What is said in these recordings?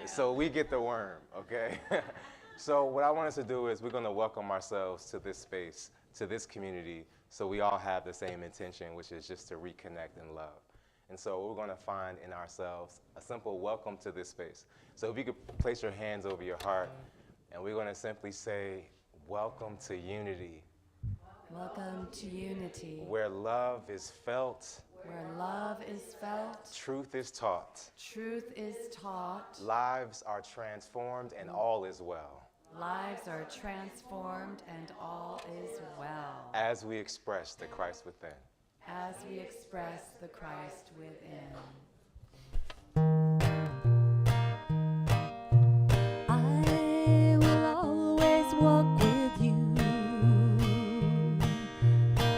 So we get the worm, okay? So what I want us to do is we're going to welcome ourselves to this space, to this community, so we all have the same intention, which is just to reconnect and love. And so we're going to find in ourselves a simple welcome to this space. So if you could place your hands over your heart, and we're going to simply say, welcome to unity. Welcome to unity. Where love is felt. Where love is felt. Truth is taught. Truth is taught. Lives are transformed and all is well. Lives are transformed and all is well. As we express the Christ within. As we express the Christ within. I will always walk with you.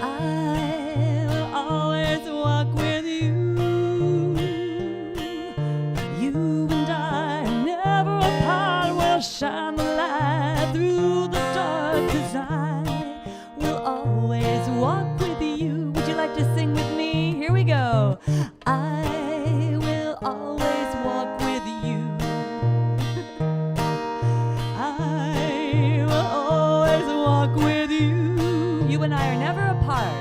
I will always walk with you. You and I are never apart. We'll shine the light through the dark, 'cause I will always walk with you. Would you like to sing with me? Here we go. I will always walk with you. I will always walk with you. You and I are never apart.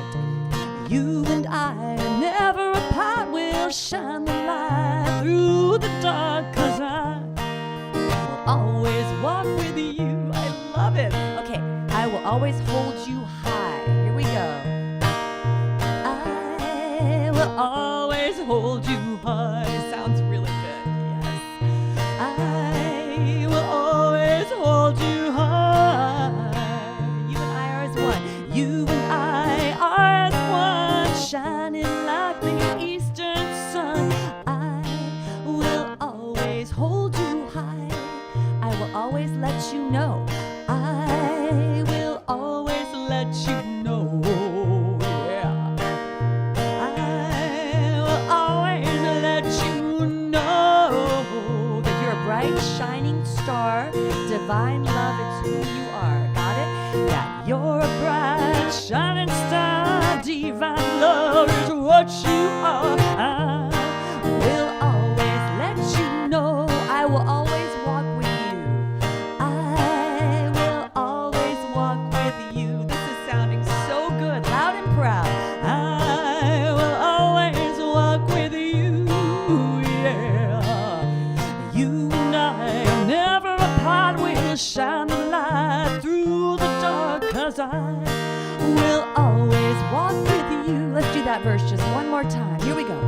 You and I are never apart. We'll shine the light through the dark, 'cause I will always walk with you. I love it. Okay, I will always hold you high. Here we go. I will always hold you high. Sounds really good, yes. I will always hold you high. You and I are as one. You and I are as one, shining like the eastern sun. I will always hold you high. I will always let you know. I will always let you know. Yeah. I will always let you know that you're a bright, shining star. Divine love, it's who you are. Got it? That you're a bright, shining star. Divine love is what you are. I will always let you know. I will always walk with you. I will always walk with you. This is sounding so good, loud and proud. I will always walk with you, yeah. You and I are never apart. We'll shine the light through the dark, 'cause I will always walk with you. Let's do that verse just one more time. Here we go.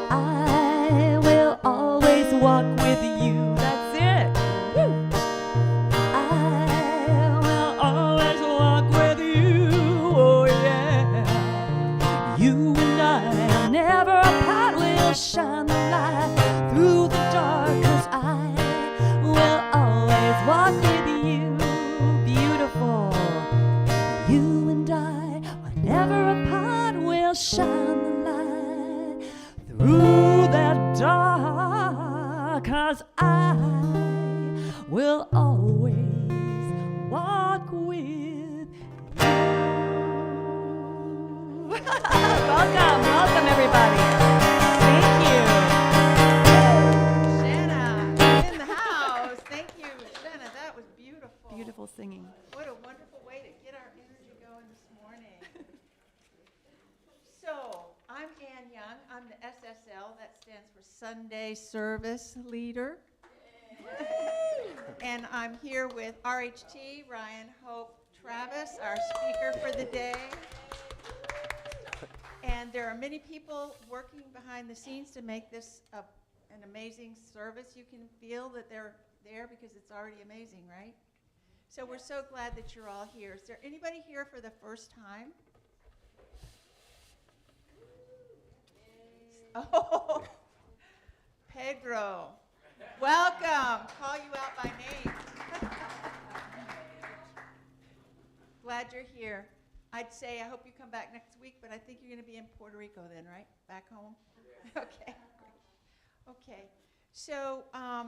I will always walk with you. That's it. Woo. I will always walk with you. Oh yeah. You and I are never apart. We'll shine the light through the dark, 'cause I will always walk with you. Beautiful. You and I are never apart. We'll shine the light through that dark, 'cause I will always walk with you. Welcome everybody. Thank you. Shanna in the house. Thank you, Shanna. That was beautiful. Beautiful singing. What a wonderful way to get our energy going this morning. So, I'm Ann Young. I'm the SSL. That stands for Sunday Service Leader. And I'm here with RHT, Ryan Hope Travis, our speaker for the day. And there are many people working behind the scenes to make this an amazing service. You can feel that they're there because it's already amazing, right? So we're so glad that you're all here. Is there anybody here for the first time? Oh, Pedro. Welcome. Call you out by name. Glad you're here. I'd say I hope you come back next week, but I think you're going to be in Puerto Rico then, right? Back home? Yeah. Okay. Okay. So our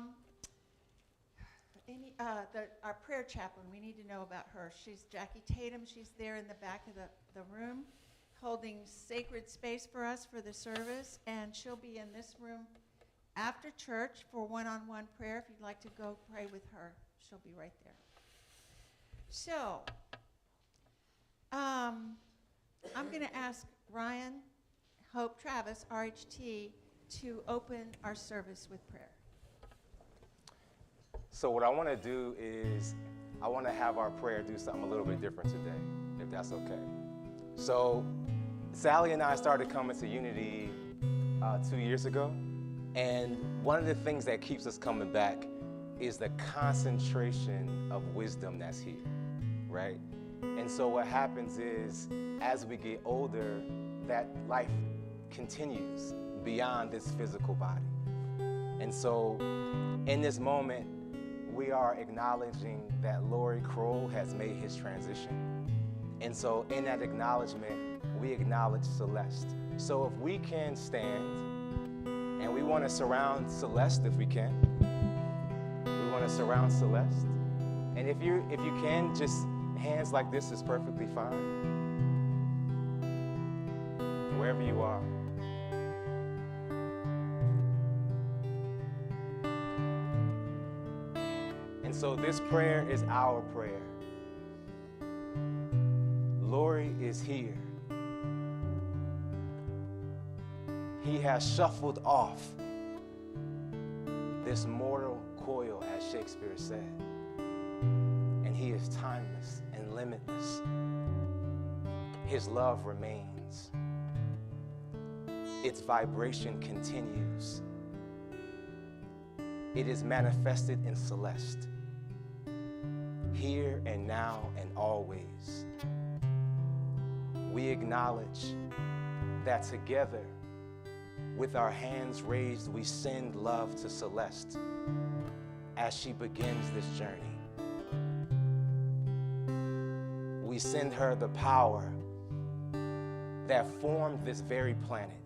prayer chaplain, we need to know about her. She's Jackie Tatum. She's there in the back of the room holding sacred space for us for the service, and she'll be in this room after church for one-on-one prayer. If you'd like to go pray with her, she'll be right there. So, I'm going to ask Ryan, Hope, Travis, RHT, to open our service with prayer. So what I want to do is I want to have our prayer do something a little bit different today, if that's okay. So Sally and I started coming to Unity 2 years ago, and one of the things that keeps us coming back is the concentration of wisdom that's here, right? And so what happens is, as we get older, that life continues beyond this physical body. And so in this moment, we are acknowledging that Lori Kroll has made his transition. And so in that acknowledgement, we acknowledge Celeste. So if we can stand, and we want to surround Celeste if we can. We want to surround Celeste. And if you can, just hands like this is perfectly fine. Wherever you are. And so this prayer is our prayer. Lori is here. He has shuffled off this mortal coil, as Shakespeare said. And he is timeless and limitless. His love remains. Its vibration continues. It is manifested in Celeste, here and now and always. We acknowledge that together, with our hands raised, we send love to Celeste as she begins this journey. We send her the power that formed this very planet,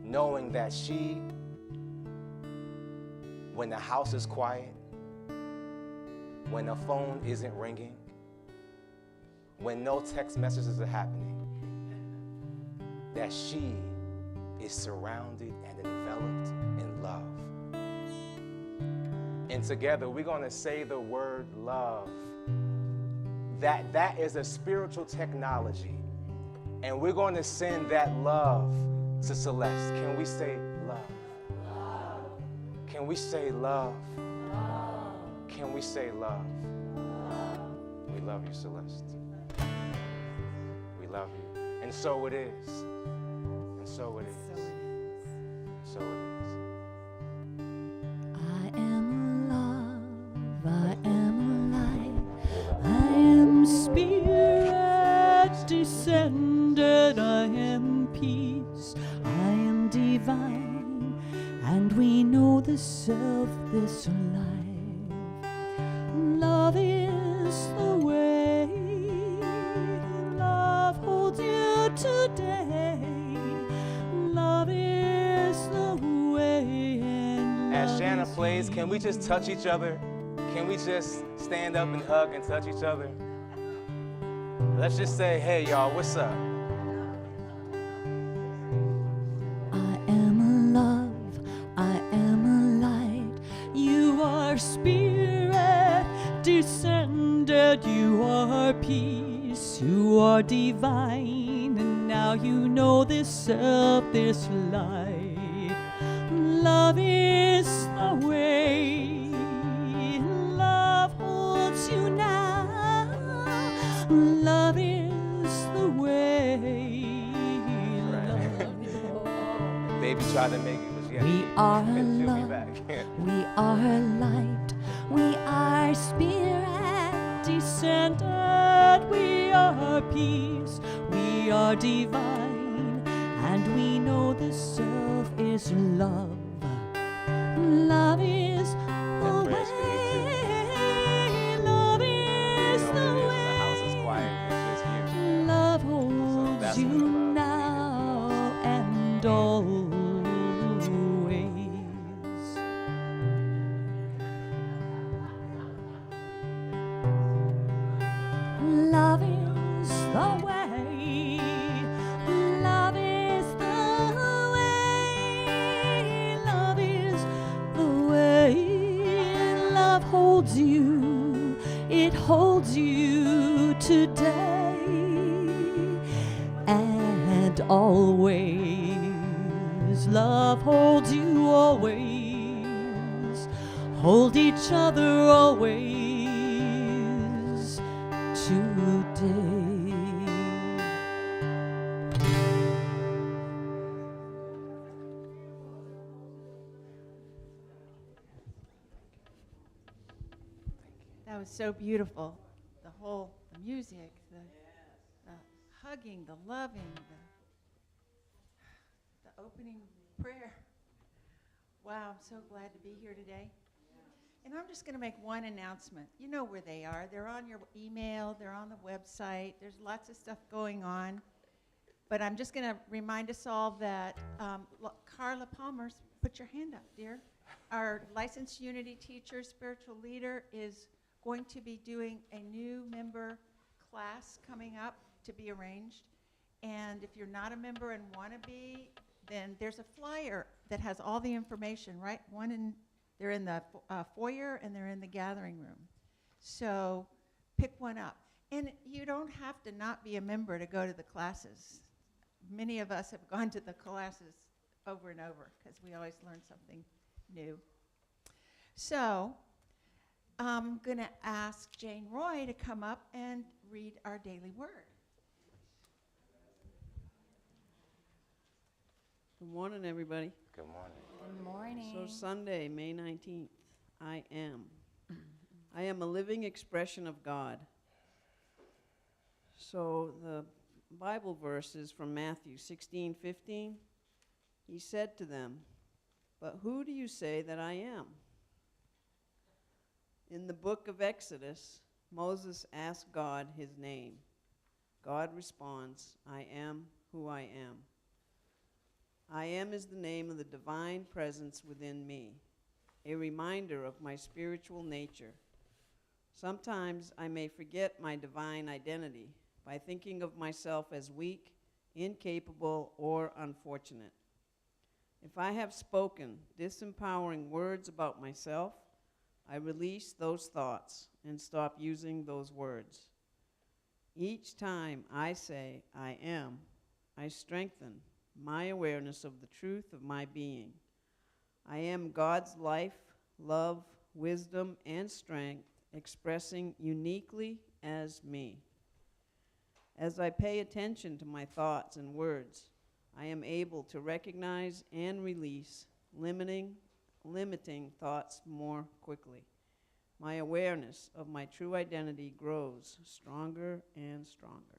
knowing that she, when the house is quiet, when the phone isn't ringing, when no text messages are happening, that she is surrounded and enveloped in love. And together we're going to say the word love. That is a spiritual technology. And we're going to send that love to Celeste. Can we say love? Love. Can we say love? Love. Can we say love? Love. We love you, Celeste. We love you. And so it is. And so it is. So it is. I am love, I am light, I am spirit descended, I am peace, I am divine, and we know the self, this life. Love is the way, love holds you today, love is the way. And As Shanna plays, can we just touch each other? Can we just stand up and hug and touch each other? Let's just say, hey, y'all, what's up? I am love, I am light, you are spirit descended, you are peace, you are divine, and now you know this self, this light. Love is the way, love holds you now, love is the way. Baby tried to make it, but she had We are couldn't feel me love, back. we are light, we are spirit descended, we are peace, we are divine, and we know the self is love. Love is the That prayer's for you too. way, love You is know the what it is, when the house is way. quiet, it's just you. Love holds that's you when the love is now and always. Love is the way. Love is the way. holds you, it holds you today and always. Love holds you always. Hold each other always today. That was so beautiful. The music, the hugging, the loving, the opening prayer. Wow, I'm so glad to be here today. And I'm just going to make one announcement. You know where they are. They're on your email. They're on the website. There's lots of stuff going on. But I'm just going to remind us all that Carla Palmer's, put your hand up, dear. Our licensed Unity teacher, spiritual leader, is going to be doing a new member class coming up to be arranged. And if you're not a member and want to be, then there's a flyer that has all the information, right? They're in the foyer and they're in the gathering room. So pick one up. And you don't have to not be a member to go to the classes. Many of us have gone to the classes over and over because we always learn something new. So I'm going to ask Jane Roy to come up and read our daily word. Good morning, everybody. Good morning. Good morning. So Sunday, May 19th, I am. I am a living expression of God. So the Bible verse is from Matthew 16:15. He said to them, "But who do you say that I am?" In the book of Exodus, Moses asked God his name. God responds, "I am who I am." I am is the name of the divine presence within me, a reminder of my spiritual nature. Sometimes I may forget my divine identity by thinking of myself as weak, incapable, or unfortunate. If I have spoken disempowering words about myself, I release those thoughts and stop using those words. Each time I say I am, I strengthen my awareness of the truth of my being. I am God's life, love, wisdom, and strength, expressing uniquely as me. As I pay attention to my thoughts and words, I am able to recognize and release limiting thoughts more quickly. My awareness of my true identity grows stronger and stronger.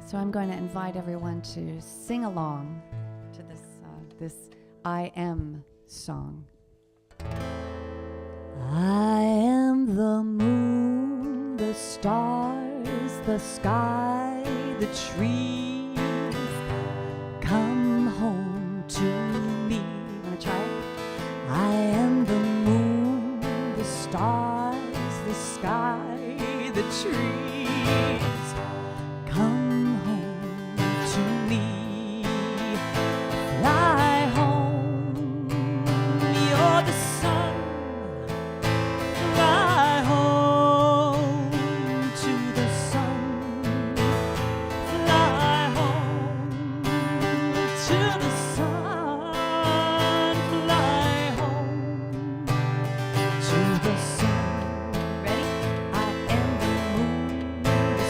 So I'm going to invite everyone to sing along to this I Am song. I am the moon, the stars, the sky, the trees. Come home to me. Want to try it? I am the moon, the stars, the sky, the trees. Come home to me. Fly home. You're the sun. Fly home to the sun. Fly home to the sun. Fly home to the sun. Ready? I am the moon, the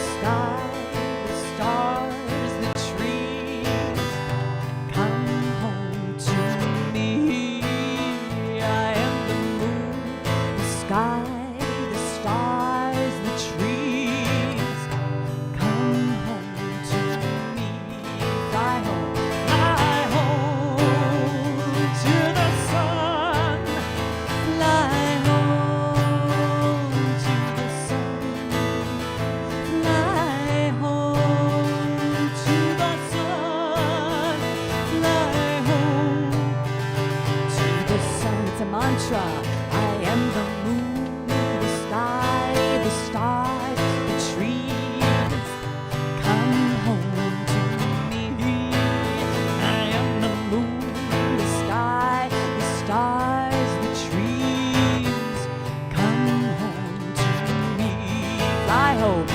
fly home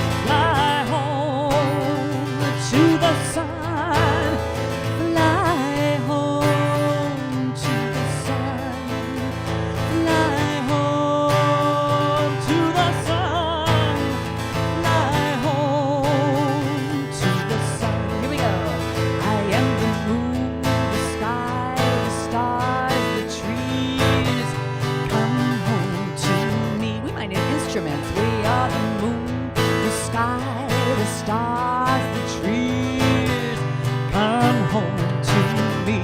to the sun. Fly home to the sun. Fly home to the sun. Fly home to the sun. Here we go. I am the moon, the sky, the stars, the trees. Come home to me. We might need instruments. We are the moon, the sky, the stars, the trees. Come home to me.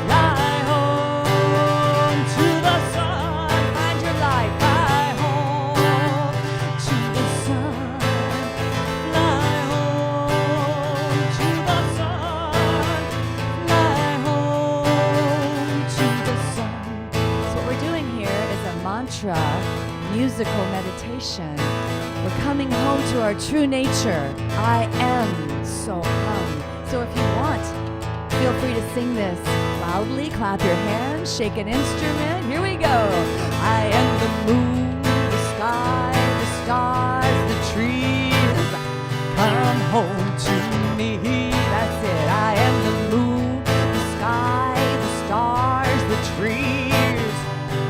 Fly home to the sun. Find your light. Fly home to the sun. Fly home to the sun. Fly home to the sun. So what we're doing here is a mantra, musical meditation. We're coming home to our true nature. I am so hum. So if you want, feel free to sing this loudly, clap your hands, shake an instrument. Here we go. I am the moon, the sky, the stars, the trees. Come home to me. That's it. I am the moon, the sky, the stars, the trees.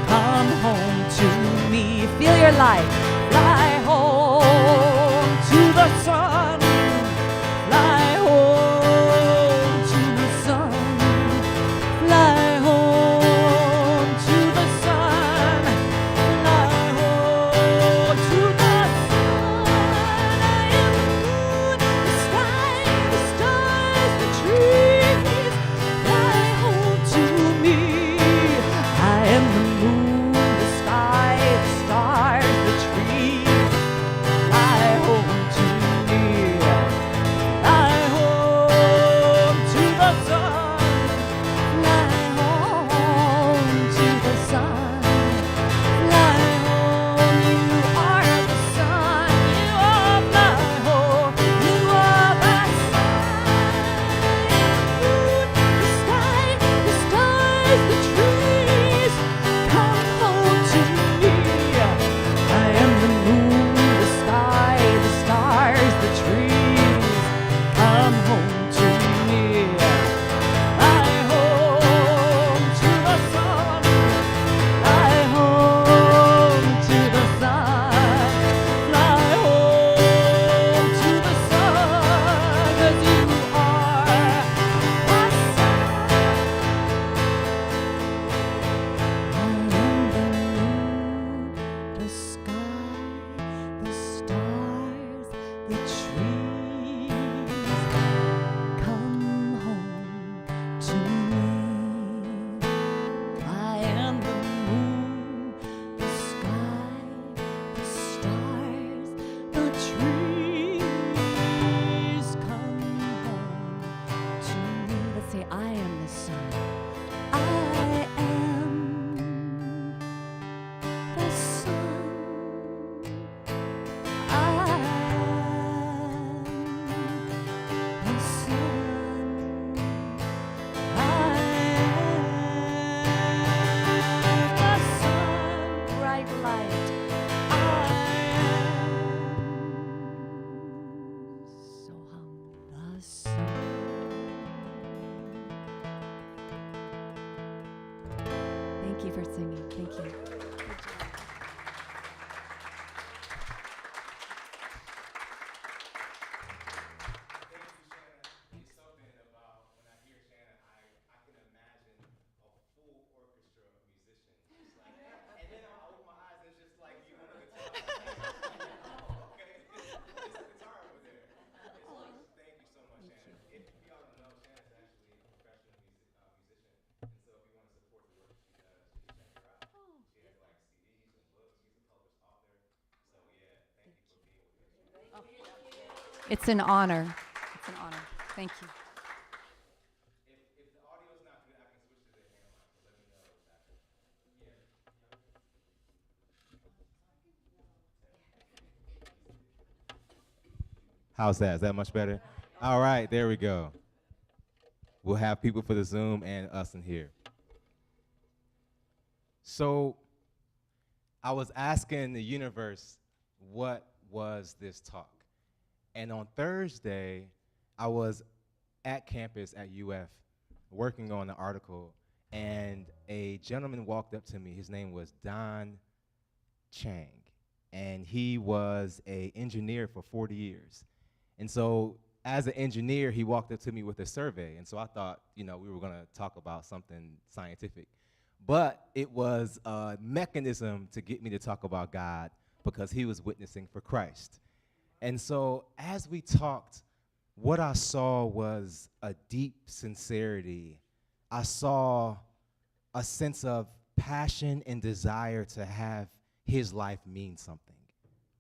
Come home to me. Feel your light. Fly home to the sun. Fly home to the sun. Fly home to the sun. Fly home to the sun. I am the moon, the sky, the stars, the trees. Fly home to me. I am the moon, the sky, the stars, the trees. Fly home to me. Fly home to the sun. Fly home to the sun. Fly home. You are the sun. You are fly home. You are the sun. The sky, the stars, the trees. Come home to me. I am the moon, the sky, the stars, the trees. Come home to me. Fly home to the sun. Fly home to the sun. Fly home to the sun. 'Cause you are the sun. I am the moon, the sky, the stars, the trees. Come home to me. I am the moon, the sky, the stars, the trees. Come home to me. Let's say, I am the sun. I am the sun. I am the sun. I am the sun. Bright light. I am so hum the sun. Thank you for singing. Thank you. It's something about when I hear Shannon, I can imagine a full orchestra of musicians. Just like, and then I open my eyes and it's just like you on the guitar. Oh, okay. It's a guitar over there. Thank you so much, Shannon. If y'all don't know, Shannon's actually a professional musician. And so if you want to support the work she does, you can check her out. She has like CDs and books. She's a published author. So yeah, thank you for being with us. It's an honor. It's an honor. Thank you. If the audio's not good, I can switch to the handline. So let me know exactly. How's that? Is that much better? All right, there we go. We'll have people for the Zoom and us in here. So I was asking the universe, what was this talk? And on Thursday, I was at campus at UF working on an article, and a gentleman walked up to me. His name was Don Chang, and he was an engineer for 40 years. And so as an engineer, he walked up to me with a survey, and so I thought, we were gonna talk about something scientific. But it was a mechanism to get me to talk about God because he was witnessing for Christ. And so as we talked, what I saw was a deep sincerity. I saw a sense of passion and desire to have his life mean something,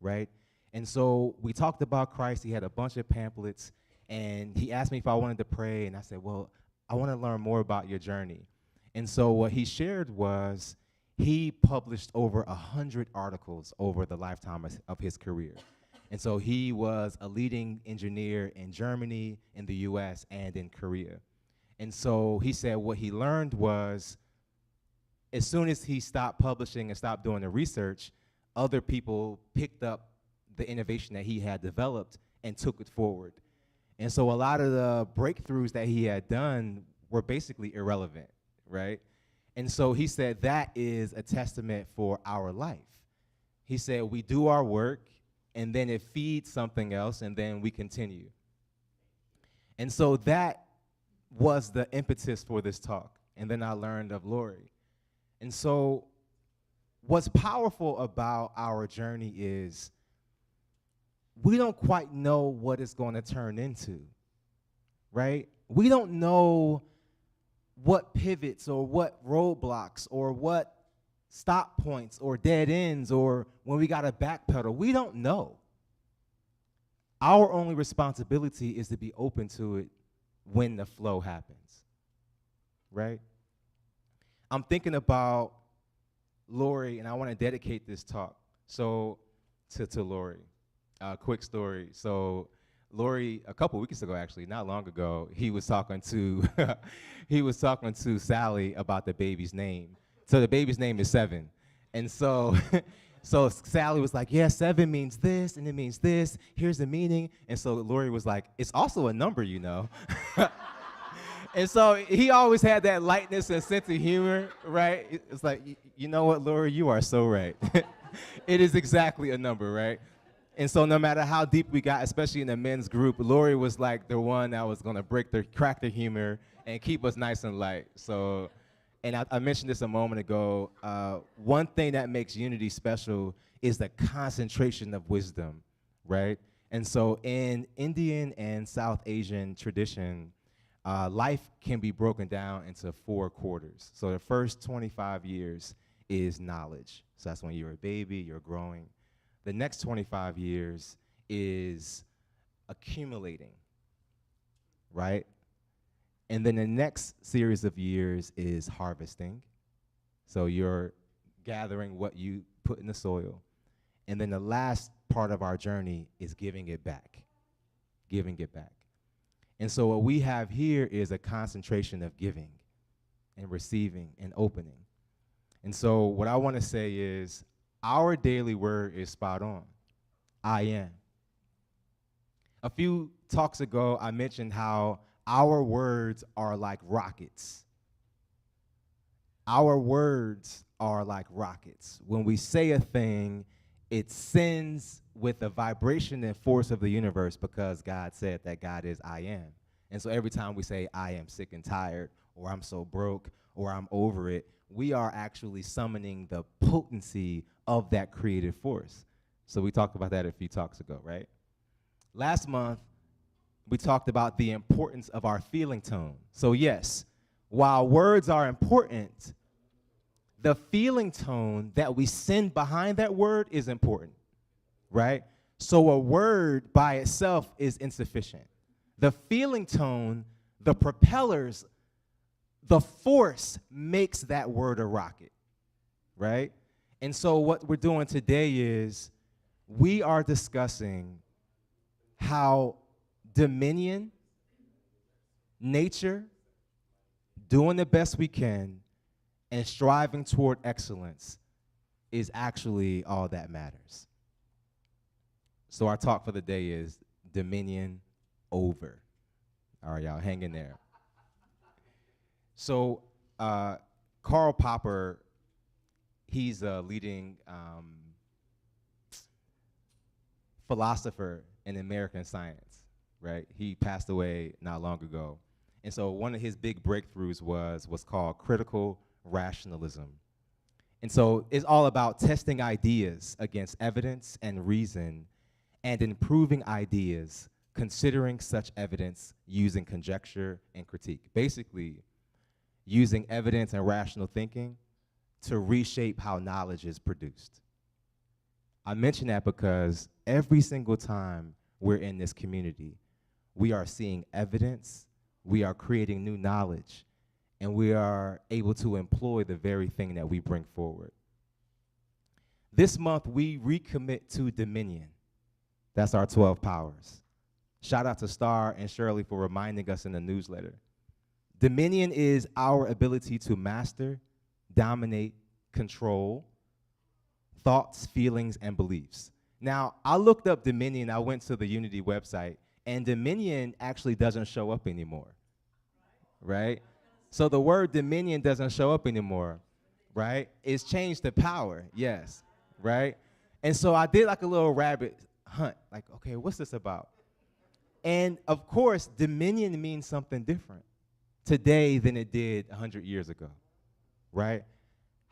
right? And so we talked about Christ. He had a bunch of pamphlets, and he asked me if I wanted to pray, and I said, well, I want to learn more about your journey. And so what he shared was he published over 100 articles over the lifetime of his career. And so he was a leading engineer in Germany, in the US, and in Korea. And so he said what he learned was as soon as he stopped publishing and stopped doing the research, other people picked up the innovation that he had developed and took it forward. And so a lot of the breakthroughs that he had done were basically irrelevant, right? And so he said that is a testament for our life. He said we do our work, and then it feeds something else, and then we continue. And so that was the impetus for this talk. And then I learned of Lori. And so what's powerful about our journey is we don't quite know what it's going to turn into, right? We don't know what pivots or what roadblocks or what stop points or dead ends or when we got to backpedal. We don't know. Our only responsibility is to be open to it when the flow happens, right? I'm thinking about Lori, and I want to dedicate this talk to Lori. Quick story. So Lori, a couple weeks ago, actually, not long ago, he was talking to Sally about the baby's name. So the baby's name is Seven. And so so Sally was like, yeah, 7 means this, and it means this. Here's the meaning. And so Lori was like, it's also a number, And so he always had that lightness and sense of humor, right? It's like, you know what, Lori, you are so right. It is exactly a number, right? And so no matter how deep we got, especially in the men's group, Lori was like the one that was gonna crack the humor and keep us nice and light. So, and I mentioned this a moment ago, one thing that makes unity special is the concentration of wisdom, right? And so in Indian and South Asian tradition, life can be broken down into 4 quarters. So the first 25 years is knowledge. So that's when you're a baby, you're growing. The next 25 years is accumulating, right? And then the next series of years is harvesting. So you're gathering what you put in the soil. And then the last part of our journey is giving it back, giving it back. And so what we have here is a concentration of giving and receiving and opening. And so what I want to say is our daily word is spot on. I am. A few talks ago, I mentioned how our words are like rockets. Our words are like rockets. When we say a thing, it sends with the vibration and force of the universe because God said that God is I am. And so every time we say, I am sick and tired, or I'm so broke, or I'm over it, we are actually summoning the potency of that creative force. So we talked about that a few talks ago, right? Last month, we talked about the importance of our feeling tone. So yes, while words are important, the feeling tone that we send behind that word is important, right? So a word by itself is insufficient. The feeling tone, the propellers, the force makes that word a rocket, right? And so what we're doing today is we are discussing how dominion, nature, doing the best we can, and striving toward excellence is actually all that matters. So our talk for the day is dominion over. All right, y'all, hang in there. So Karl Popper, he's a leading philosopher in American science, right? He passed away not long ago. And so one of his big breakthroughs was what's called critical rationalism. And so it's all about testing ideas against evidence and reason and improving ideas, considering such evidence using conjecture and critique. Basically, using evidence and rational thinking to reshape how knowledge is produced. I mention that because every single time we're in this community, we are seeing evidence, we are creating new knowledge, and we are able to employ the very thing that we bring forward. This month, we recommit to dominion. That's our 12 powers. Shout out to Star and Shirley for reminding us in the newsletter. Dominion is our ability to master, dominate, control thoughts, feelings, and beliefs. Now, I looked up dominion. I went to the Unity website, and dominion actually doesn't show up anymore, right? So the word dominion doesn't show up anymore, right? It's changed to power, yes, right? And so I did like a little rabbit hunt, like, okay, what's this about? And of course, dominion means something different today than it did 100 years ago, right?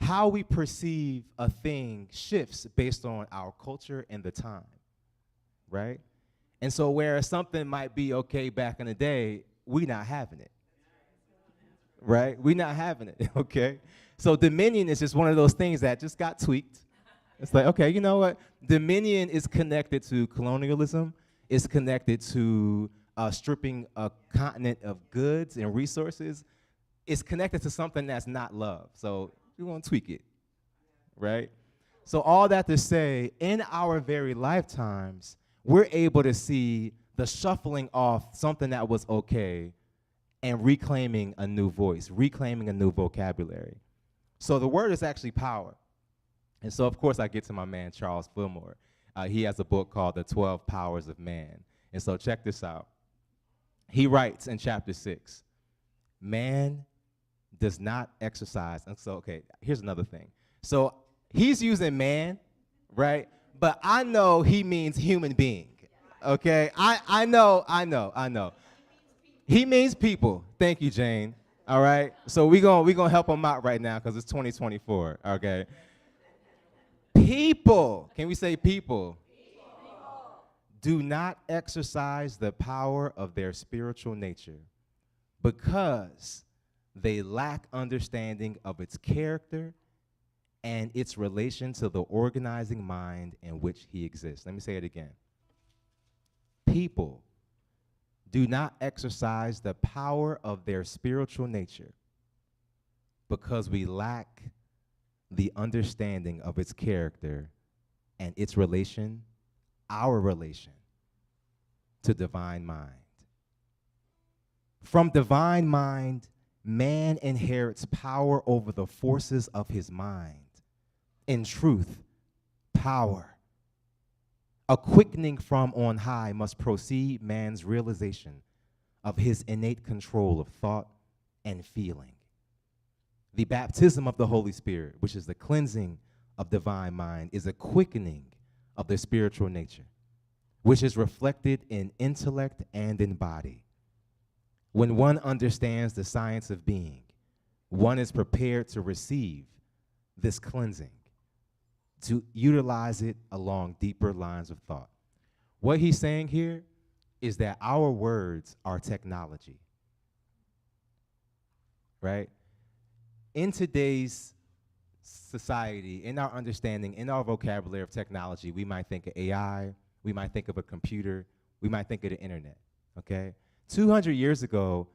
How we perceive a thing shifts based on our culture and the time, right? And so whereas something might be okay back in the day, we not having it, right? We not having it, okay? So dominion is just one of those things that just got tweaked. It's like, okay, you know what? Dominion is connected to colonialism. It's connected to stripping a continent of goods and resources. It's connected to something that's not love. So we want to tweak it, right? So all that to say, in our very lifetimes, we're able to see the shuffling off something that was okay and reclaiming a new voice, reclaiming a new vocabulary. So the word is actually power. And so, of course, I get to my man, Charles Fillmore. He has a book called The 12 Powers of Man. And so check this out. He writes in chapter 6, man does not exercise. And so, okay, here's another thing. So he's using man, right? But I know he means human being, okay? I know. He means people. Thank you, Jane. All right? So we gonna help him out right now because it's 2024, okay? People, can we say people? Do not exercise the power of their spiritual nature because they lack understanding of its character and its relation to the organizing mind in which he exists. Let me say it again. People do not exercise the power of their spiritual nature because we lack the understanding of its character and its relation, our relation, to divine mind. From divine mind, man inherits power over the forces of his mind. In truth, power, a quickening from on high, must proceed man's realization of his innate control of thought and feeling. The baptism of the Holy Spirit, which is the cleansing of divine mind, is a quickening of the spiritual nature, which is reflected in intellect and in body. When one understands the science of being, one is prepared to receive this cleansing, to utilize it along deeper lines of thought. What he's saying here is that our words are technology, right? In today's society, in our understanding, in our vocabulary of technology, we might think of AI, we might think of a computer, we might think of the internet, okay? 200 years ago,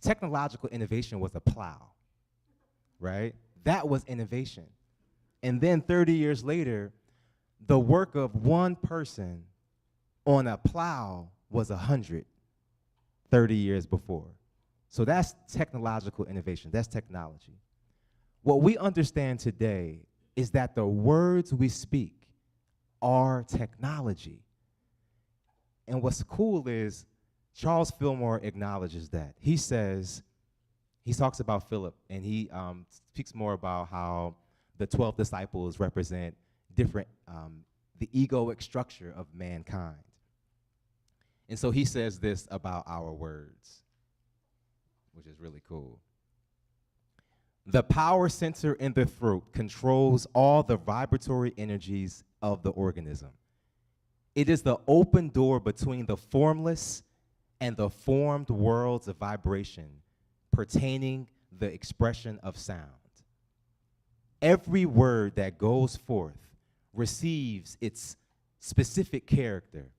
technological innovation was a plow, right? That was innovation. And then 30 years later, the work of one person on a plow was 100 30 years before. So that's technological innovation, that's technology. What we understand today is that the words we speak are technology. And what's cool is Charles Fillmore acknowledges that. He says, he talks about Philip, and he speaks more about how the 12 disciples represent different, the egoic structure of mankind. And so he says this about our words, which is really cool. The power center in the throat controls all the vibratory energies of the organism. It is the open door between the formless and the formed worlds of vibration pertaining the expression of sound. Every word that goes forth receives its specific character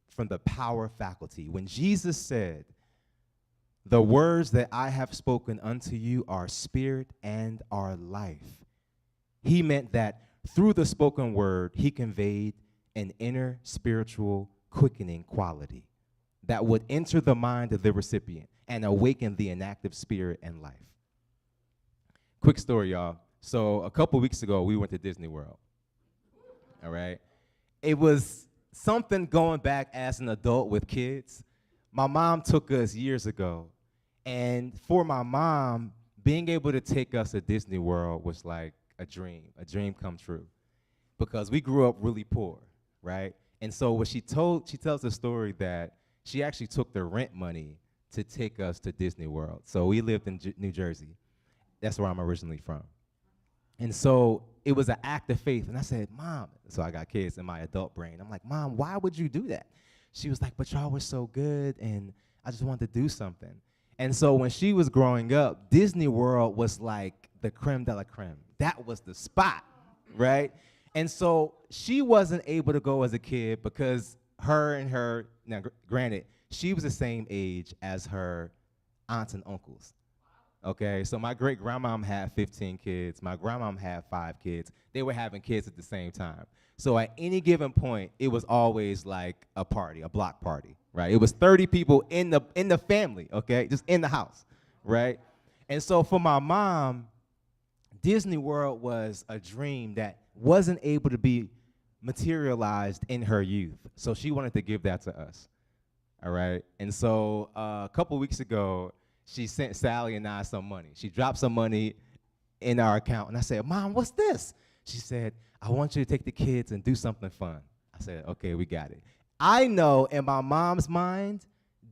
from the power faculty. When Jesus said, "The words that I have spoken unto you are spirit and are life," he meant that through the spoken word, he conveyed an inner spiritual quickening quality that would enter the mind of the recipient and awaken the inactive spirit and life. Quick story, y'all. So a couple weeks ago, we went to Disney World. All right? It was something going back as an adult with kids. My mom took us years ago. And for my mom, being able to take us to Disney World was like a dream come true. Because we grew up really poor, right? And so what she tells the story that she actually took the rent money to take us to Disney World. So we lived in New Jersey. That's where I'm originally from. And so it was an act of faith. And I said, "Mom," so I got kids in my adult brain. I'm like, "Mom, why would you do that?" She was like, "But y'all were so good, and I just wanted to do something." And so when she was growing up, Disney World was like the creme de la creme. That was the spot, right? And so she wasn't able to go as a kid because now granted, she was the same age as her aunts and uncles. Okay, so my great-grandmom had 15 kids. My grandmom had 5 kids. They were having kids at the same time. So at any given point, it was always like a party, a block party, right? It was 30 people in the family, okay, just in the house, right? And so for my mom, Disney World was a dream that wasn't able to be materialized in her youth. So she wanted to give that to us, all right? And so a couple weeks ago, she sent Sally and I some money. She dropped some money in our account, and I said, "Mom, what's this?" She said, "I want you to take the kids and do something fun." I said, "Okay, we got it." I know in my mom's mind,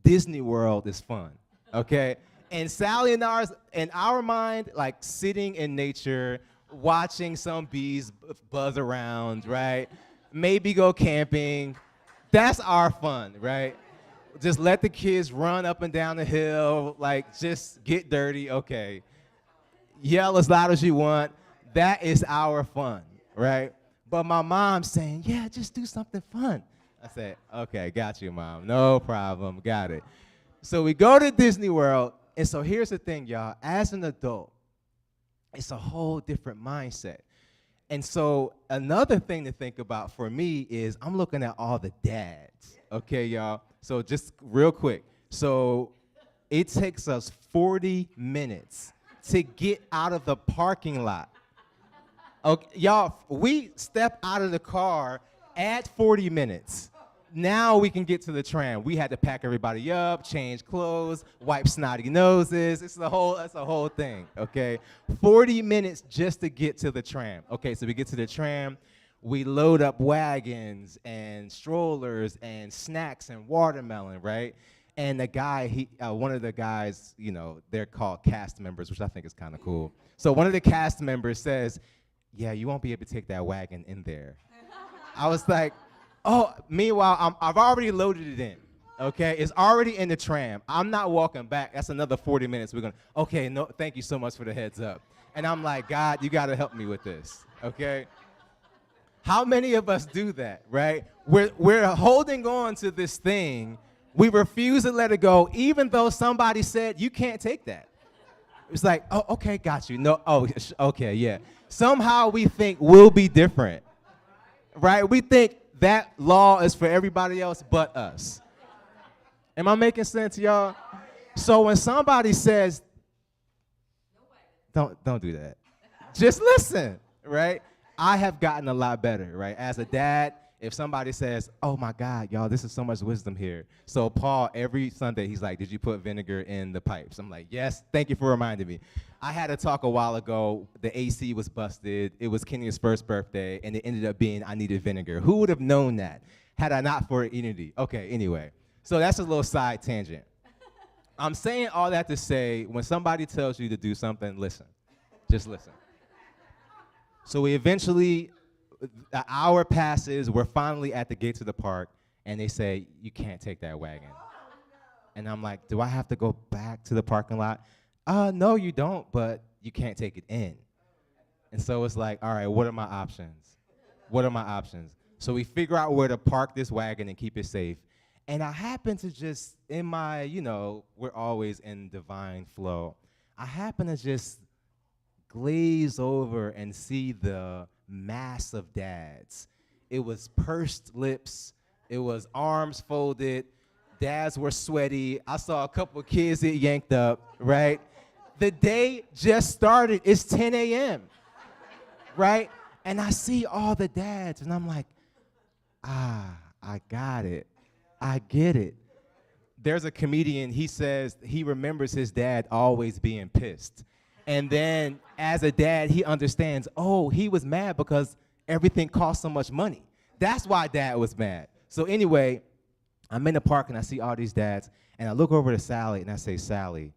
Disney World is fun, okay? And Sally and in our mind, like sitting in nature, watching some bees buzz around, right? Maybe go camping. That's our fun, right? Just let the kids run up and down the hill, like just get dirty, okay. Yell as loud as you want. That is our fun, right? But my mom's saying, "Yeah, just do something fun." I said, "Okay, got you, Mom. No problem, got it." So we go to Disney World, and so here's the thing, y'all. As an adult, it's a whole different mindset. And so another thing to think about for me is I'm looking at all the dads, okay, y'all? So just real quick. So it takes us 40 minutes to get out of the parking lot. Okay, y'all, we step out of the car at 40 minutes. Now we can get to the tram. We had to pack everybody up, change clothes, wipe snotty noses. It's a whole thing, okay? 40 minutes just to get to the tram. Okay, so we get to the tram. We load up wagons and strollers and snacks and watermelon, right? And the guy, one of the guys, you know, they're called cast members, which I think is kind of cool. So one of the cast members says, "Yeah, you won't be able to take that wagon in there." I was like, oh, meanwhile, I've already loaded it in, okay? It's already in the tram. I'm not walking back. That's another 40 minutes. Okay, no, thank you so much for the heads up. And I'm like, "God, you got to help me with this, okay?" How many of us do that, right? We're holding on to this thing. We refuse to let it go, even though somebody said, "You can't take that." It's like, "Oh, okay, got you." No, oh, okay, yeah. Somehow we think we'll be different, right? We think that law is for everybody else but us. Am I making sense, y'all? So when somebody says, don't do that. Just listen, right? I have gotten a lot better, right? As a dad, If somebody says, oh my God, y'all, this is so much wisdom here. So Paul, every Sunday, he's like, did you put vinegar in the pipes? I'm like, yes, thank you for reminding me. I had a talk a while ago, the AC was busted, it was Kenya's first birthday, and it ended up being I needed vinegar. Who would have known that had I not for unity? Okay, anyway, so that's a little side tangent. I'm saying all that to say, when somebody tells you to do something, listen, just listen. So we eventually, an hour passes, we're finally at the gates of the park, and they say, you can't take that wagon. And I'm like, do I have to go back to the parking lot? No, you don't, but you can't take it in. And so it's like, all right, what are my options? What are my options? So we figure out where to park this wagon and keep it safe. And I happen to just, in my, we're always in divine flow. I happen to just glaze over and see the mass of dads. It was pursed lips. It was arms folded. Dads were sweaty. I saw a couple kids get yanked up, right? The day just started. It's 10 a.m., right? And I see all the dads, and I'm like, I got it. I get it. There's a comedian, he says he remembers his dad always being pissed. And then as a dad, he understands, oh, he was mad because everything cost so much money. That's why dad was mad. So anyway, I'm in the park and I see all these dads, and I look over to Sally and I say, Sally,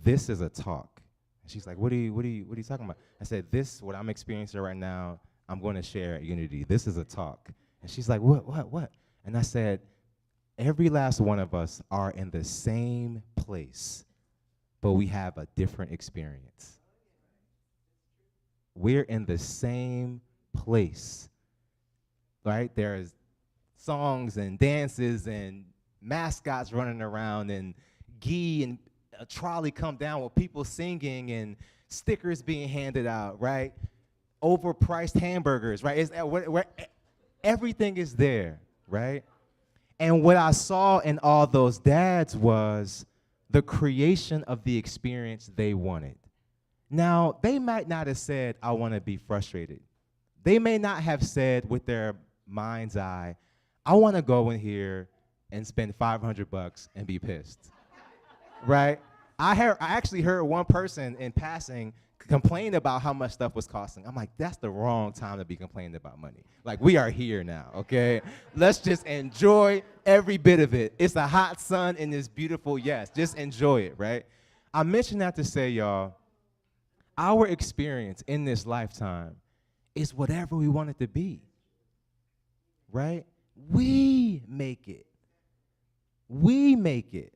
this is a talk. And she's like, what are you talking about? I said, what I'm experiencing right now, I'm going to share at Unity. This is a talk. And she's like, what? And I said, every last one of us are in the same place, but we have a different experience. We're in the same place, right? There's songs and dances and mascots running around and ghee and a trolley come down with people singing and stickers being handed out, right? Overpriced hamburgers, right? Everything is there, right? And what I saw in all those dads was the creation of the experience they wanted. Now, they might not have said, I want to be frustrated. They may not have said with their mind's eye, I want to go in here and spend $500 and be pissed, right? I actually heard one person in passing complain about how much stuff was costing. I'm like, that's the wrong time to be complaining about money. Like, we are here now, okay? Let's just enjoy every bit of it. It's a hot sun and it's beautiful, yes. Just enjoy it, right? I mention that to say, y'all, our experience in this lifetime is whatever we want it to be, right? We make it. We make it.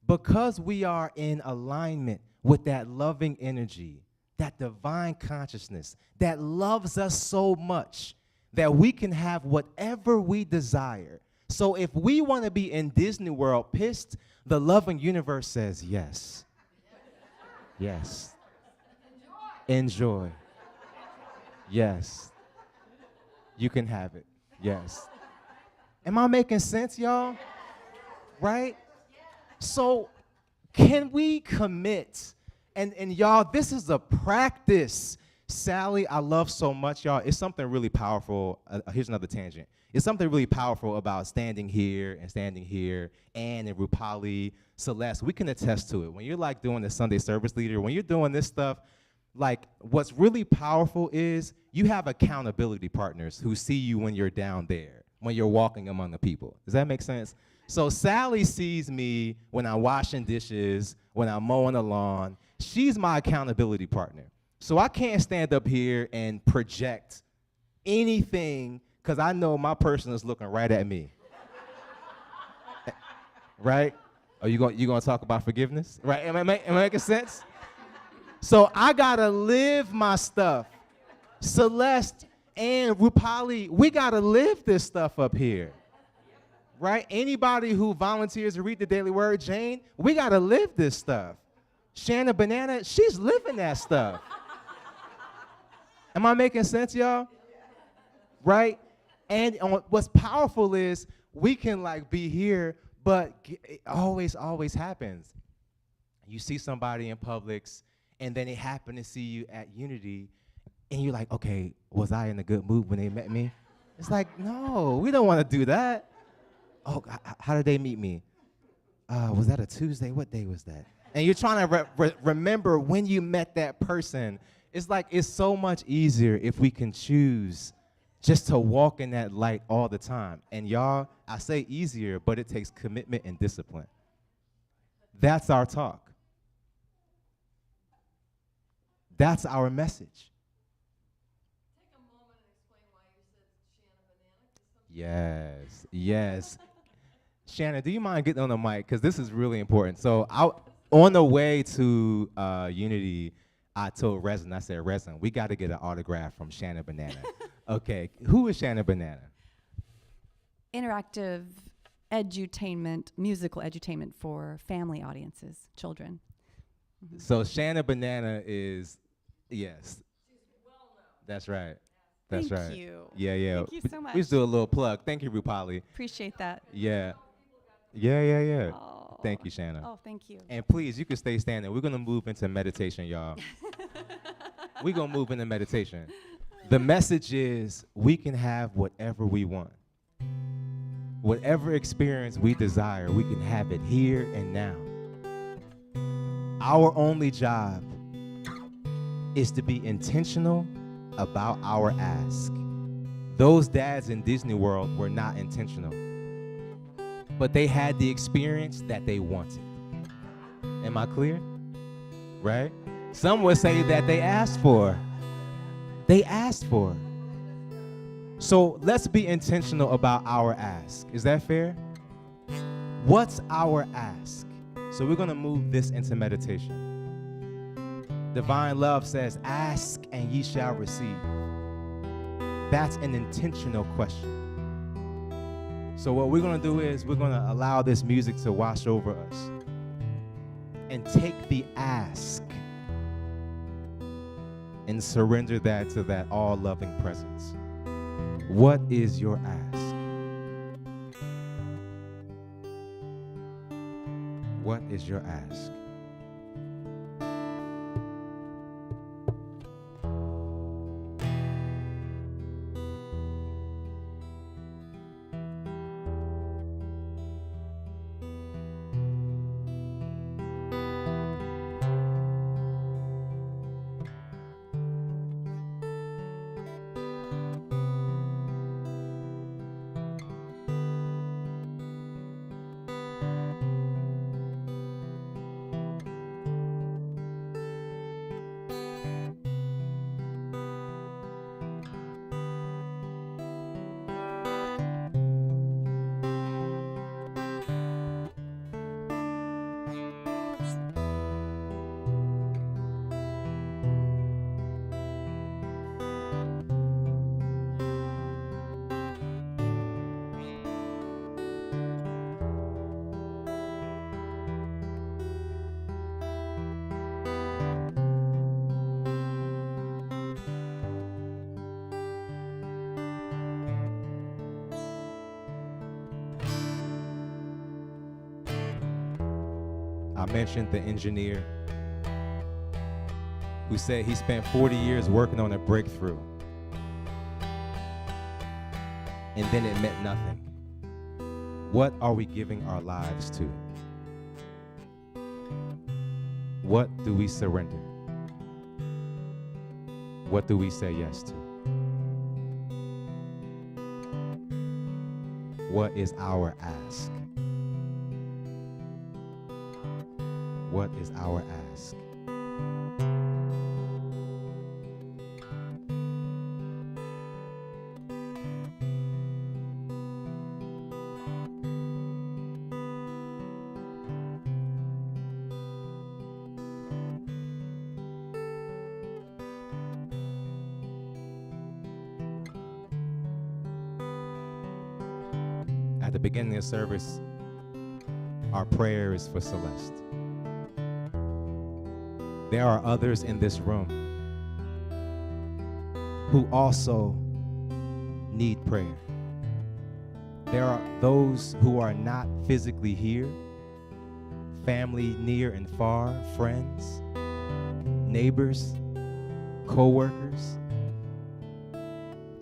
Because we are in alignment with that loving energy, that divine consciousness that loves us so much that we can have whatever we desire. So if we want to be in Disney World pissed, the loving universe says yes. Yes. Enjoy. Yes. You can have it. Yes. Am I making sense, y'all? Right? So can we commit? And y'all, this is a practice. Sally, I love so much, y'all. It's something really powerful. Here's another tangent. It's something really powerful about standing here, and Rupali, Celeste. We can attest to it. When you're like doing the Sunday service leader, when you're doing this stuff, like what's really powerful is you have accountability partners who see you when you're down there, when you're walking among the people. Does that make sense? So Sally sees me when I'm washing dishes, when I'm mowing the lawn. She's my accountability partner. So I can't stand up here and project anything because I know my person is looking right at me. Right? Are you gonna talk about forgiveness? Right? Am I making sense? So I gotta live my stuff. Celeste and Rupali, we gotta live this stuff up here. Right? Anybody who volunteers to read the Daily Word, Jane, we got to live this stuff. Shanna Banana, she's living that stuff. Am I making sense, y'all? Right? And what's powerful is we can like be here, but it always happens. You see somebody in Publix, and then they happen to see you at Unity, and you're like, okay, was I in a good mood when they met me? It's like, no, we don't want to do that. Oh, how did they meet me? Was that a Tuesday? What day was that? And you're trying to remember when you met that person. It's like it's so much easier if we can choose just to walk in that light all the time. And y'all, I say easier, but it takes commitment and discipline. That's our talk. That's our message. Take a moment and explain why you said Shanna Banana. Yes, yes. Shannon, do you mind getting on the mic? Because this is really important. So on the way to Unity, I told Resin, I said, Resin, we got to get an autograph from Shannon Banana. Okay, who is Shannon Banana? Interactive edutainment, musical edutainment for family audiences, children. Mm-hmm. So Shannon Banana is, yes. She's well known. That's right. That's Thank right. you. Yeah. Thank you so much. We just do a little plug. Thank you, Rupali. Appreciate that. Yeah. Yeah. Oh. Thank you, Shannon. Oh, thank you. And please, you can stay standing. We're going to move into meditation, y'all. We're going to move into meditation. The message is we can have whatever we want. Whatever experience we desire, we can have it here and now. Our only job is to be intentional about our ask. Those dads in Disney World were not intentional, but they had the experience that they wanted. Am I clear? Right? Some would say that they asked for. They asked for. So let's be intentional about our ask. Is that fair? What's our ask? So we're going to move this into meditation. Divine love says, ask and ye shall receive. That's an intentional question. So what we're going to do is we're going to allow this music to wash over us and take the ask and surrender that to that all-loving presence. What is your ask? What is your ask? I mentioned the engineer who said he spent 40 years working on a breakthrough, and then it meant nothing. What are we giving our lives to? What do we surrender? What do we say yes to? What is our ask? What is our ask? At the beginning of the service, our prayer is for Celeste. There are others in this room who also need prayer. There are those who are not physically here, family near and far, friends, neighbors, co-workers,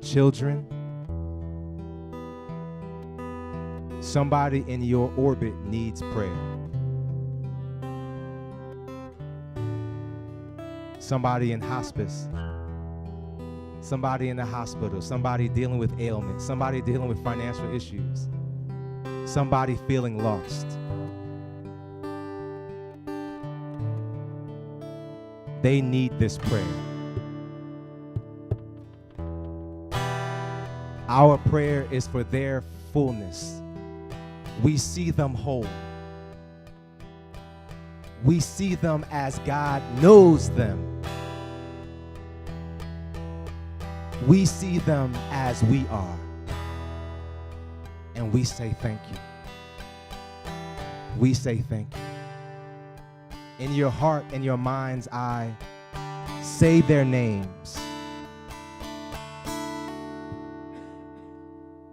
children, Somebody in your orbit needs prayer. Somebody in hospice. Somebody in the hospital. Somebody dealing with ailments. Somebody dealing with financial issues. Somebody feeling lost. They need this prayer. Our prayer is for their fullness. We see them whole. We see them as God knows them. We see them as we are. And we say thank you. We say thank you. In your heart and your mind's eye, say their names.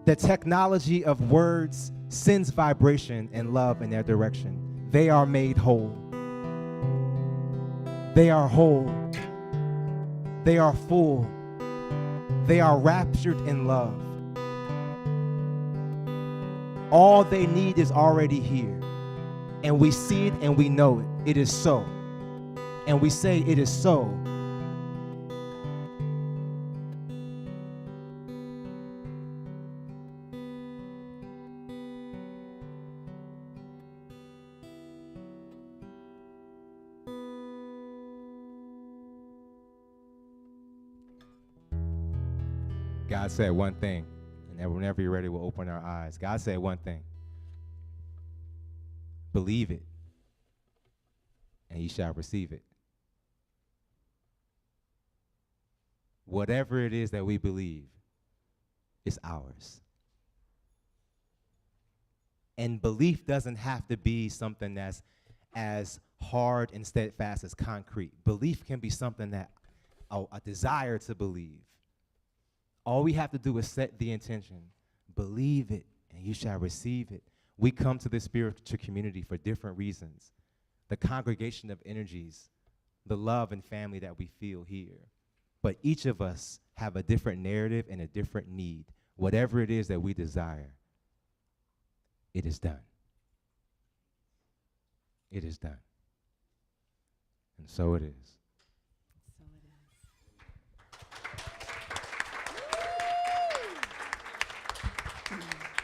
The technology of words sends vibration and love in their direction. They are made whole. They are whole. They are full. They are raptured in love. All they need is already here. And we see it and we know it. It is so. And we say it is so. God said one thing, and whenever you're ready, we'll open our eyes. God said one thing. Believe it, and you shall receive it. Whatever it is that we believe, it's ours. And belief doesn't have to be something that's as hard and steadfast as concrete. Belief can be something that, a desire to believe. All we have to do is set the intention. Believe it, and you shall receive it. We come to this spiritual community for different reasons. The congregation of energies, the love and family that we feel here. But each of us have a different narrative and a different need. Whatever it is that we desire, it is done. It is done. And so it is.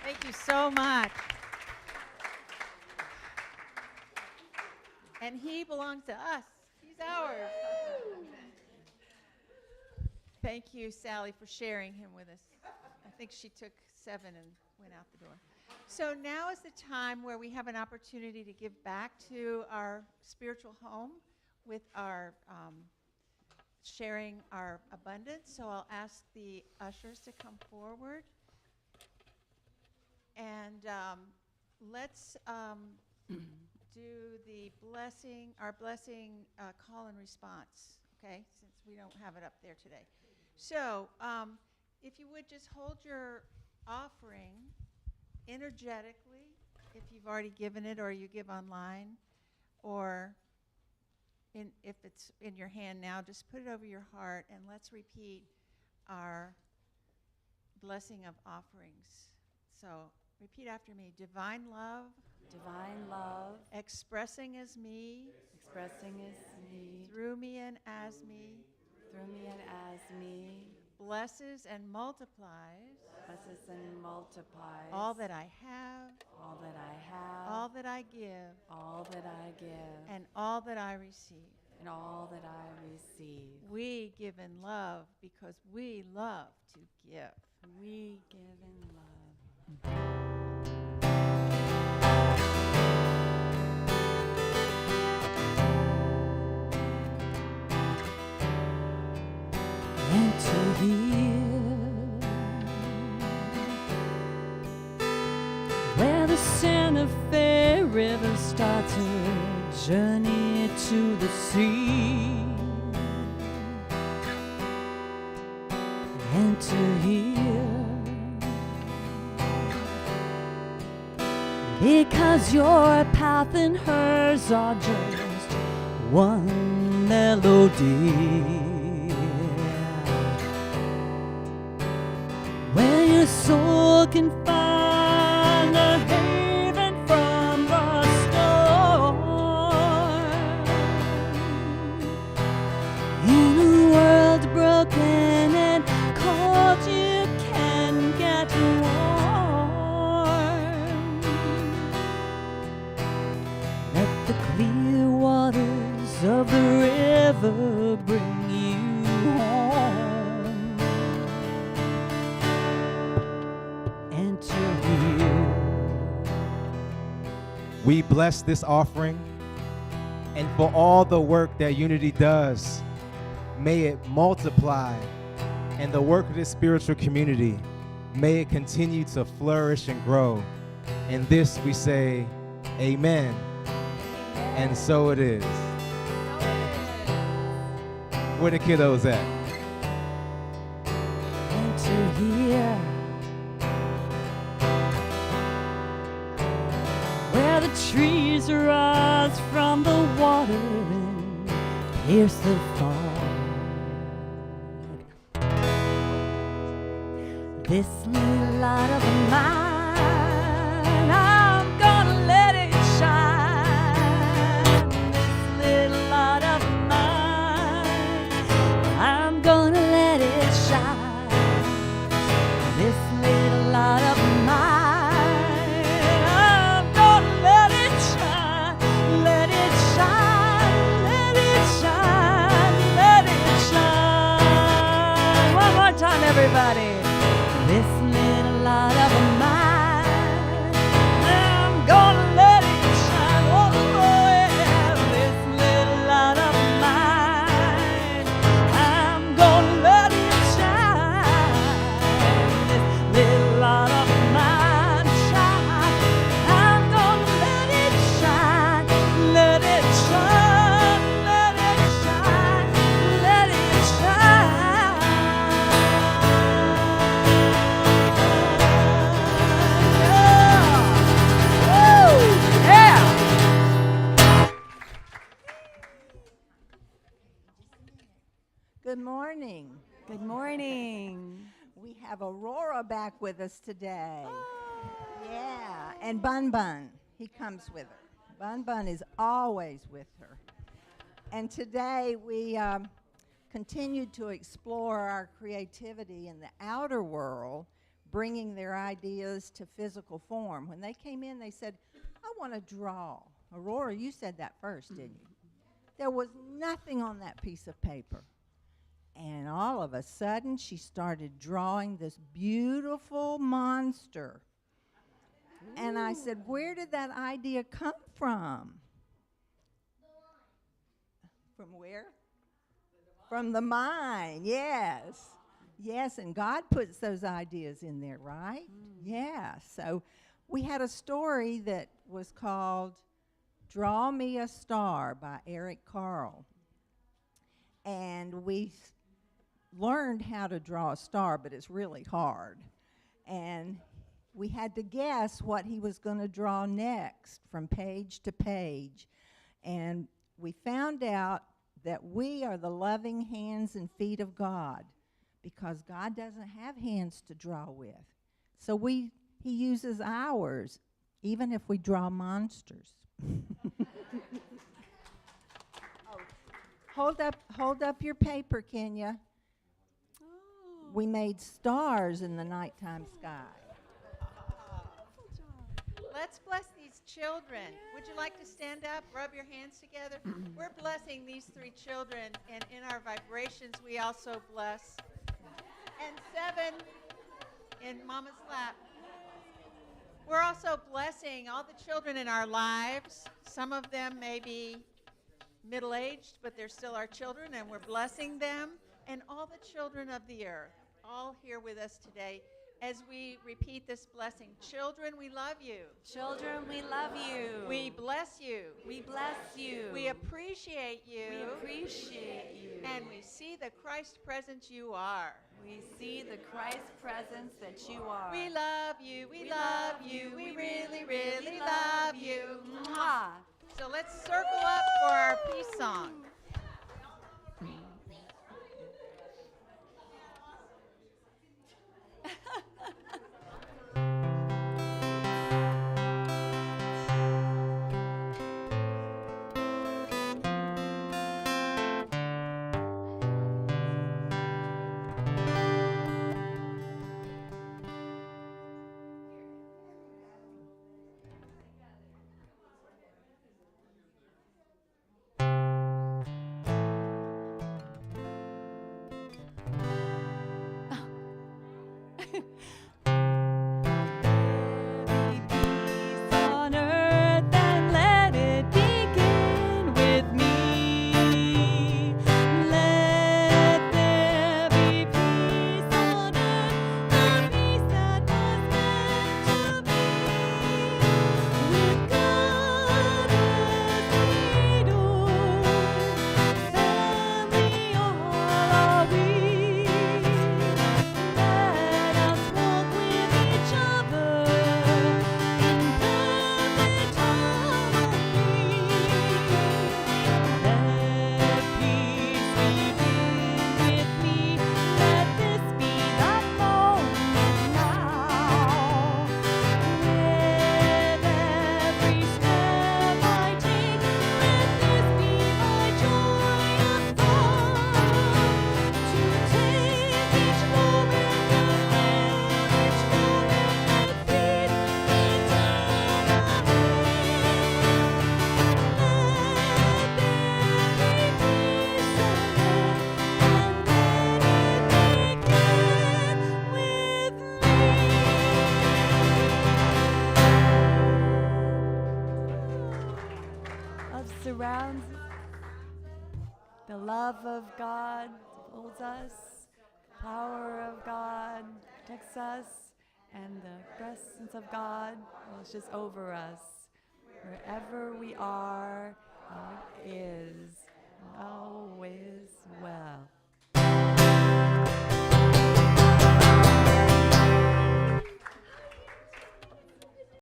Thank you so much. And he belongs to us. He's ours. Thank you, Sally, for sharing him with us. I think she took 7 and went out the door. So now is the time where we have an opportunity to give back to our spiritual home with our sharing our abundance. So I'll ask the ushers to come forward. And let's do the blessing, our blessing call and response, okay, since we don't have it up there today. So if you would just hold your offering energetically, if you've already given it or you give online, or if it's in your hand now, just put it over your heart, and let's repeat our blessing of offerings. So repeat after me. Divine love. Divine love. Expressing as me. Expressing as me. Through me and as me. Through me and as me. Blesses and multiplies. Blesses and multiplies. All that I have. All that I have. All that I give. All that I give. And all that I receive. And all that I receive. We give in love because we love to give. We give in love. Enter here, where the Santa Fe River starts her journey to the sea. Enter here, because your path and hers are just one melody. Where your soul can find a never bring you home. Enter here. We bless this offering, and for all the work that Unity does, may it multiply, and the work of this spiritual community, may it continue to flourish and grow. And this we say, amen. And so it is. Where the kiddos at? Enter here. Where the trees rise from the water and pierce the fog. This little light of mine, I'm gonna let it shine. This little light of mine, I'm gonna let it shine. This little light of mine, I'm gonna let it shine. Let it shine, let it shine, let it shine. One more time, everybody. This little light of mine, I'm gonna let it shine. Oh, yeah. This little light of mine, I'm gonna let it shine. This little light of mine, shine. I'm gonna let it shine. Let it shine, let it shine, let it shine. Good morning. Good morning. We have Aurora back with us today. Yeah, and Bun Bun, he comes with her. Bun Bun is always with her. And today we continued to explore our creativity in the outer world, bringing their ideas to physical form. When they came in, they said, I want to draw. Aurora, you said that first, didn't you? There was nothing on that piece of paper. And all of a sudden, she started drawing this beautiful monster. And I said, where did that idea come from? From where? From the mind, yes. Yes, and God puts those ideas in there, right? Yeah, so we had a story that was called Draw Me a Star by Eric Carle. And we learned how to draw a star, but it's really hard. And we had to guess what he was going to draw next from page to page. And we found out that we are the loving hands and feet of God, because God doesn't have hands to draw with. So he uses ours, even if we draw monsters. Hold up your paper, Kenya. We made stars in the nighttime sky. Let's bless these children. Would you like to stand up, rub your hands together? We're blessing these 3 children, and in our vibrations, we also bless. And 7 in Mama's lap. We're also blessing all the children in our lives. Some of them may be middle-aged, but they're still our children, and we're blessing them. And all the children of the earth, all here with us today, as we repeat this blessing. Children, we love you. Children, we love you. We bless you. We bless you. We appreciate you. We appreciate you. And we see the Christ presence you are. We see the Christ presence that you are. We love you. We love you. We really, really love you. Mwah. So let's circle up for our peace song. Peace on earth and let it begin with me. Let there be peace on earth, the peace that was meant to be. With God as leader, family all are we. Let us walk with each other in perfect harmony. Let peace begin with me. Let this be the moment now. With every step I take, let this be my joyous thought. To take each moment and each moment with peace eternally. Let there be peace on earth and let it begin with me. Love surrounds us. The love of God holds us. The power of God protects us. And the presence of God is just over us. Wherever we are, it is always well.